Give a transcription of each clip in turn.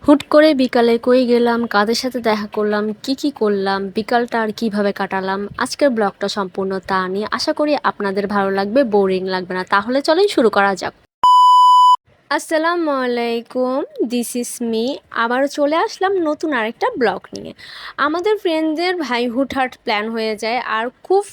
হুট করে বিকালে কই গেলাম, কাদের সাথে দেখা করলাম, কি করলাম, বিকালটা আর কিভাবে কাটালাম, আজকের ব্লগটা সম্পূর্ণ তা নিয়ে। আশা করি আপনাদের ভালো লাগবে, বোরিং লাগবে না। তাহলে চলেন শুরু করা যাক। আসসালামু আলাইকুম, দিস ইজ মি। আবারও চলে আসলাম নতুন আরেকটা ব্লগ নিয়ে। আমাদের ফ্রেন্ডদের ভাই হুটহাট প্ল্যান হয়ে যায়, আর খুব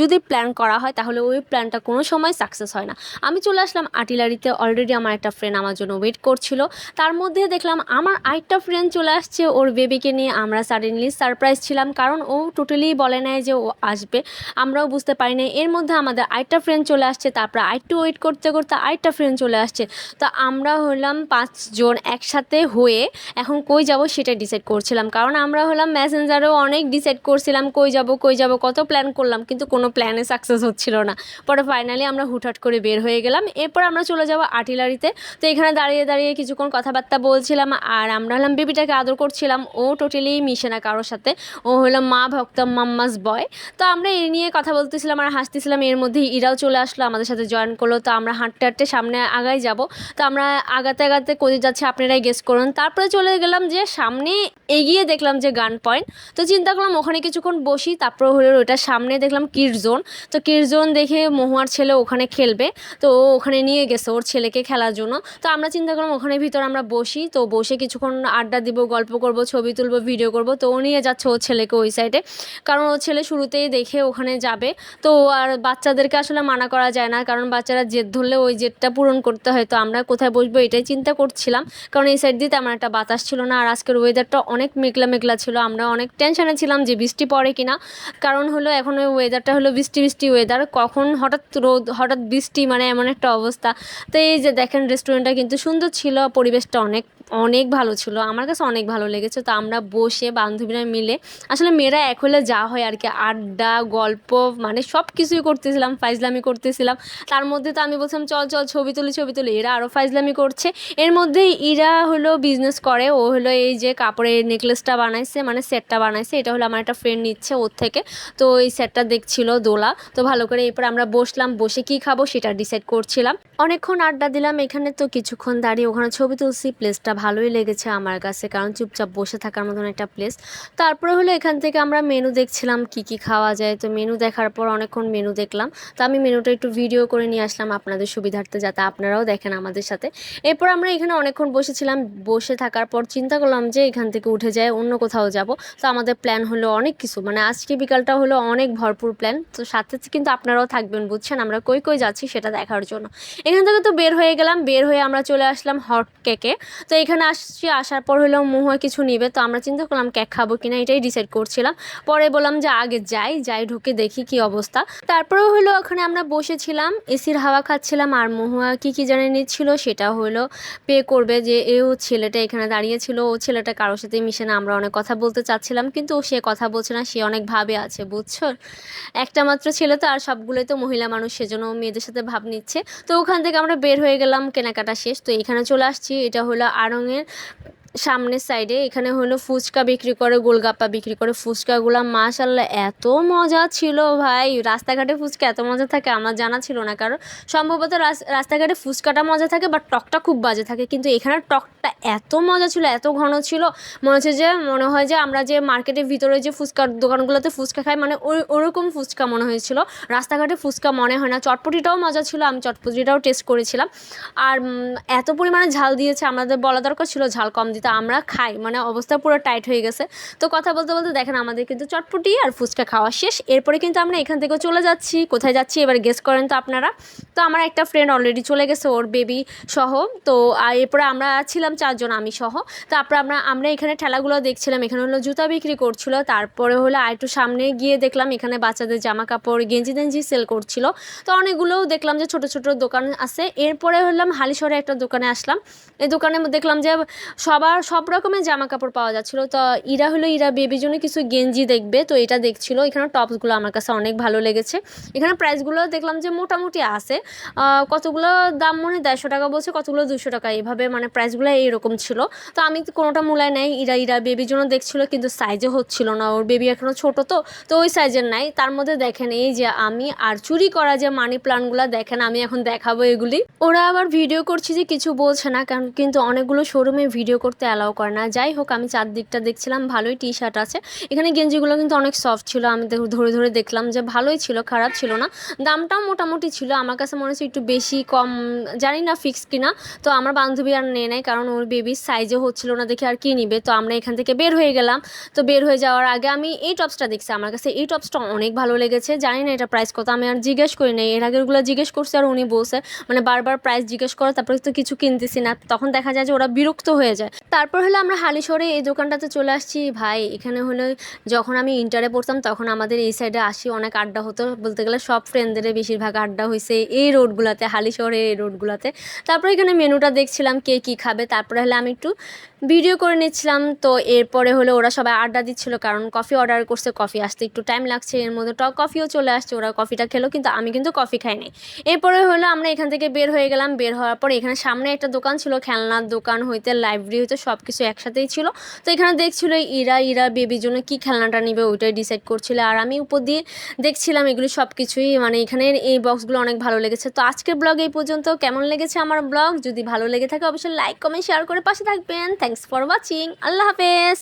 যদি প্ল্যান করা হয় তাহলে ওই প্ল্যানটা কোনো সময় সাকসেস হয় না। আমি চলে আসলাম আর্টিলারিতে। অলরেডি আমার একটা ফ্রেন্ড আমার জন্য ওয়েট করছিল। তার মধ্যে দেখলাম আমার আরেকটা ফ্রেন্ড চলে আসছে ওর বেবিকে নিয়ে। আমরা সাডেনলি সারপ্রাইজ ছিলাম, কারণ ও টোটালি বলে নাই যে ও আসবে। আমরাও বুঝতে পারি না। এর মধ্যে আমাদের আরেকটা ফ্রেন্ড চলে আসছে, তারপর আরেকটু ওয়েট করতে করতে আরেকটা ফ্রেন্ড চলে আসছে। তো আমরা হলাম 5 জন একসাথে হয়ে এখন কই যাব সেটা ডিসাইড করছিলাম, কারণ আমরা হলাম মেসেঞ্জারেও অনেক ডিসাইড করছিলাম কই যাব কত প্ল্যান করলাম, কিন্তু কোনো প্ল্যানে সাকসেস হচ্ছিল না। পরে ফাইনালি আমরা হুটহাট করে বের হয়ে গেলাম। এরপর আমরা চলে যাব আর্টিলারিতে। তো এখানে দাঁড়িয়ে দাঁড়িয়ে কিছুক্ষণ কথাবার্তা বলছিলাম, আর আমরা হলাম বেবিটাকে আদর করছিলাম। ও টোটালি মিশে না কারোর সাথে, ও হলো মা ভক্ত মাম্মাস বয়। তো আমরা এই নিয়ে কথা বলতেছিলাম আর হাসতেছিলাম। এর মধ্যে ইরাও চলে আসলো, আমাদের সাথে জয়েন করলো। তো আমরা হাঁটতে হাঁটতে সামনে আগাই যাব। তো আমরা আগাতে আগাতে কোথায় যাচ্ছে আপনারাই গেস করুন। তারপরে চলে গেলাম যে সামনে, এগিয়ে দেখলাম যে গান পয়েন্ট। তো চিন্তা করলাম ওখানে কিছুক্ষণ বসি। তারপরে হলো ওটার সামনে দেখলাম কিডস জোন। তো কিডস জোন দেখে মহুয়ার ছেলে ওখানে খেলবে, তো ও ওখানে নিয়ে গেছে ওর ছেলেকে খেলার জন্য। তো আমরা চিন্তা করলাম ওখানে ভিতর আমরা বসি, তো বসে কিছুক্ষণ আড্ডা দিব, গল্প করব, ছবি তুলবো, ভিডিও করব। তো ও নিয়ে যাচ্ছে ওর ছেলেকে ওই সাইডে, কারণ ওর ছেলে শুরুতেই দেখে ওখানে যাবে। তো আর বাচ্চাদেরকে আসলে মানা করা যায় না, কারণ বাচ্চারা জেদ ধরলে ওই জেদটা পূরণ করতে হয়। তো আমরা কোথায় বসবো এটাই চিন্তা করছিলাম, কারণ এই সাইড দিয়ে তেমন একটা বাতাস ছিল না। আর আজকের ওয়েদারটা অনেক মেঘলা মেঘলা ছিল। আমরা অনেক টেনশনে ছিলাম যে বৃষ্টি পড়ে কিনা, কারণ হলো এখন ওই ওয়েদারটা হলো বৃষ্টি বৃষ্টি ওয়েদার, কখন হঠাৎ রোদ হঠাৎ বৃষ্টি, মানে এমন একটা অবস্থা। তো এই যে দেখেন রেস্টুরেন্টটা কিন্তু সুন্দর ছিল, পরিবেশটা অনেক অনেক ভালো ছিল, আমার কাছে অনেক ভালো লেগেছে। তো আমরা বসে বান্ধবীরা মিলে, আসলে মেয়েরা এক হলে যা হয় আর কি, আড্ডা গল্প মানে সব কিছুই করতেছিলাম, ফাইজলামি করতেছিলাম। তার মধ্যে তো আমি বলছিলাম চল চল ছবি তুলি ছবি তুলি, এরা আরও ফাইজলামি করছে। এর মধ্যে ইরা হলো বিজনেস করে, ও হলো এই যে কাপড়ের নেকলেসটা বানাইছে, মানে সেটটা বানাইছে। এটা হলো আমার একটা ফ্রেন্ড নিচ্ছে ওর থেকে। তো এই সেটটা দেখছিল দোলা, তো ভালো করে। এরপর আমরা বসলাম, বসে কি খাবো সেটা ডিসাইড করছিলাম। অনেকক্ষণ আড্ডা দিলাম এখানে। তো কিছুক্ষণ দাঁড়িয়ে ওখানে ছবি তুলছি। প্লেসটা ভালোই লেগেছে আমার কাছে, কারণ চুপচাপ বসে থাকার মতন একটা প্লেস। তারপরে হলো এখান থেকে আমরা মেনু দেখছিলাম কি খাওয়া যায়। তো মেনু দেখার পর অনেকক্ষণ মেনু দেখলাম। তো আমি মেনুটা একটু ভিডিও করে নিয়ে আসলাম আপনাদের সুবিধার্থে, যাতে আপনারাও দেখেন আমাদের সাথে। এরপর আমরা এখানে অনেকক্ষণ বসেছিলাম। বসে থাকার পর চিন্তা করলাম যে এখান থেকে উঠে যায় অন্য কোথাও যাব। তো আমাদের প্ল্যান হলো অনেক কিছু, মানে আজকে বিকালটা হলো অনেক ভরপুর প্ল্যান। তো সাথে কিন্তু আপনারাও থাকবেন, বুঝছেন, আমরা কই কই যাচ্ছি সেটা দেখার জন্য। এখান থেকে তো বের হয়ে গেলাম, বের হয়ে আমরা চলে আসলাম হট কেকে। তো এখানে আসছি, আসার পর হলো মহুয়া কিছু নিবে। তো আমরা চিন্তা করলাম কেক খাবো কিনা এটাই ডিসাইড করছিলাম। পরে বললাম যে আগে যাই ঢুকে দেখি কি অবস্থা। তারপরেও হলো ওখানে আমরা বসেছিলাম, এসির হাওয়া খাচ্ছিলাম। আর মহুয়া কি জানে নিচ্ছিল, সেটা হলো পে করবে। যে ও ছেলেটা এখানে দাঁড়িয়েছিল, ও ছেলেটা কারোর সাথে মিশে না। আমরা অনেক কথা বলতে চাচ্ছিলাম, কিন্তু সে কথা বলছে না, সে অনেক ভাবে আছে, বুঝছো। একটা মাত্র ছেলে তো, আর সবগুলোই তো মহিলা মানুষ, সেজন্য ও মেয়েদের সাথে ভাব নিচ্ছে। তো ওখান থেকে আমরা বের হয়ে গেলাম, কেনাকাটা শেষ। তো এখানে চলে আসছি, এটা হলো আড়ংয়ের সামনের সাইডে। এখানে হলো ফুচকা বিক্রি করে, গোলগাপ্পা বিক্রি করে। ফুচকাগুলো মাশাল্লাহ এত মজা ছিল ভাই, রাস্তাঘাটে ফুচকা এত মজা থাকে আমার জানা ছিল না। কারণ সম্ভবত রাস্তাঘাটে ফুচকাটা মজা থাকে, বাট টকটা খুব বাজে থাকে, কিন্তু এখানে টকটা এত মজা ছিল, এত ঘন ছিল। মনে হয় যে আমরা যে মার্কেটের ভিতরে যে ফুচকার দোকানগুলোতে ফুচকা খাই, মানে ওরকম ফুচকা মনে হয়েছিল। রাস্তাঘাটে ফুচকা মনে হয় না। চটপটিটাও মজা ছিল, আমি চটপটিটাও টেস্ট করেছিলাম। আর এত পরিমাণে ঝাল দিয়েছে, আমাদের বলা দরকার ছিল ঝাল কম দিতে। আমরা খাই মানে অবস্থা পুরো টাইট হয়ে গেছে। তো কথা বলতে বলতে দেখেন আমাদের কিন্তু চটপটি আর ফুচকা খাওয়া শেষ। এরপরে কিন্তু আমরা এখান থেকে চলে যাচ্ছি। কোথায় যাচ্ছি এবার গেস করেন তো আপনারা। তো আমার একটা ফ্রেন্ড অলরেডি চলে গেছে ওর বেবি সহ। তো এরপরে আমরা ছিলাম 4 জন, আমি সহ। তারপরে আমরা এখানে ঠেলাগুলো দেখছিলাম। এখানে হলো জুতা বিক্রি করছিল। তারপরে হলো আর একটু সামনে গিয়ে দেখলাম এখানে বাচ্চাদের জামা কাপড় গেঞ্জি টেঞ্জি সেল করছিল। তো অনেকগুলোও দেখলাম যে ছোট ছোট দোকান আছে। এরপরে হলাম হালিশহরে একটা দোকানে আসলাম। এই দোকানে দেখলাম যে সব রকমের জামা কাপড় পাওয়া যাচ্ছিলো। তো ইরা বেবির জন্য কিছু গেঞ্জি দেখবে, তো এটা দেখছিল। এখানে টপসগুলো আমার কাছে অনেক ভালো লেগেছে। এখানে প্রাইসগুলো দেখলাম যে মোটামুটি আছে। কতগুলো দাম মনে হয় 150 টাকা বলছে, কতগুলো 200 টাকা, এভাবে মানে প্রাইসগুলো এইরকম ছিল। তো আমি কোনোটা মূলায় নাই। ইরা বেবির জন্য দেখছিল, কিন্তু সাইজে হচ্ছিল না, ওর বেবি এখনও ছোটো। তো ওই সাইজের নাই। তার মধ্যে দেখেন এই যে আমি আর চুরি করা যে মানি প্লান্টগুলো দেখেন, আমি এখন দেখাবো এগুলি। ওরা আবার ভিডিও করছি যে কিছু বলছে না, কারণ কিন্তু অনেকগুলো শোরুমে ভিডিও করতে ঢুকতে অ্যালাউ করে না। যাই হোক, আমি চারদিকটা দেখছিলাম, ভালোই টি শার্ট আছে। এখানে গেঞ্জিগুলো কিন্তু অনেক সফট ছিল, আমি ধরে ধরে দেখলাম যে ভালোই ছিল, খারাপ ছিল না। দামটাও মোটামুটি ছিল, আমার কাছে মনে হচ্ছে একটু বেশি কম, জানি না ফিক্স কিনা। তো আমার বান্ধবী আর নেয় নাই, কারণ ওর বেবির সাইজও হচ্ছিল না দেখে আর কি নিবে। তো আমরা এখান থেকে বের হয়ে গেলাম। তো বের হয়ে যাওয়ার আগে আমি এই টপসটা দেখছি, আমার কাছে এই টপসটা অনেক ভালো লেগেছে। জানি না এটা প্রাইস কত, আমি আর জিজ্ঞেস করি নাই, এর আগেরগুলো জিজ্ঞেস করছি আর উনি বলছে মানে বারবার প্রাইস জিজ্ঞেস করো তারপরে তো কিছু কিনতেছি না, তখন দেখা যায় যে ওরা বিরক্ত হয়ে যায়। তারপর হলো আমরা হালিশহরে এই দোকানটাতে চলে আসছি। ভাই এখানে হলো যখন আমি ইন্টারে পড়তাম তখন আমাদের এই সাইডে আসি, অনেক আড্ডা হতো, বলতে গেলে সব ফ্রেন্ডদের বেশিরভাগ আড্ডা হয়েছে এই রোডগুলোতে, হালিশহরের এই রোডগুলোতে। তারপর এখানে মেনুটা দেখছিলাম কে কী খাবে, তারপরে হলে আমি একটু ভিডিও করে নিচ্ছিলাম। তো এরপরে হলো ওরা সবাই আড্ডা দিচ্ছিল, কারণ কফি অর্ডার করছে, কফি আসতে একটু টাইম লাগছে, এর মধ্যে টক কফিও চলে আসছে, ওরা কফিটা খেলো কিন্তু আমি কিন্তু কফি খাইনি। এরপরে হলো আমরা এখান থেকে বের হয়ে গেলাম। বের হওয়ার পর এখানে সামনে একটা দোকান ছিল, খেলনার দোকান হইতে লাইব্রেরি হইতে সব কিছু একসাথেই ছিল। তো এখানে দেখছিল ইরা বেবির জন্য কি খেলনাটা নিবে ওইটাই ডিসাইড করছিল, আর আমি উপর দিয়ে দেখছিলাম এগুলি সব কিছুই। মানে এখানের এই বক্সগুলো অনেক ভালো লেগেছে। তো আজকের ব্লগ এই পর্যন্ত। কেমন লেগেছে আমার ব্লগ? যদি ভালো লেগে থাকে অবশ্যই লাইক কমেন্ট শেয়ার করে পাশে থাকবেন। Thanks for watching. আল্লাহ হাফেজ।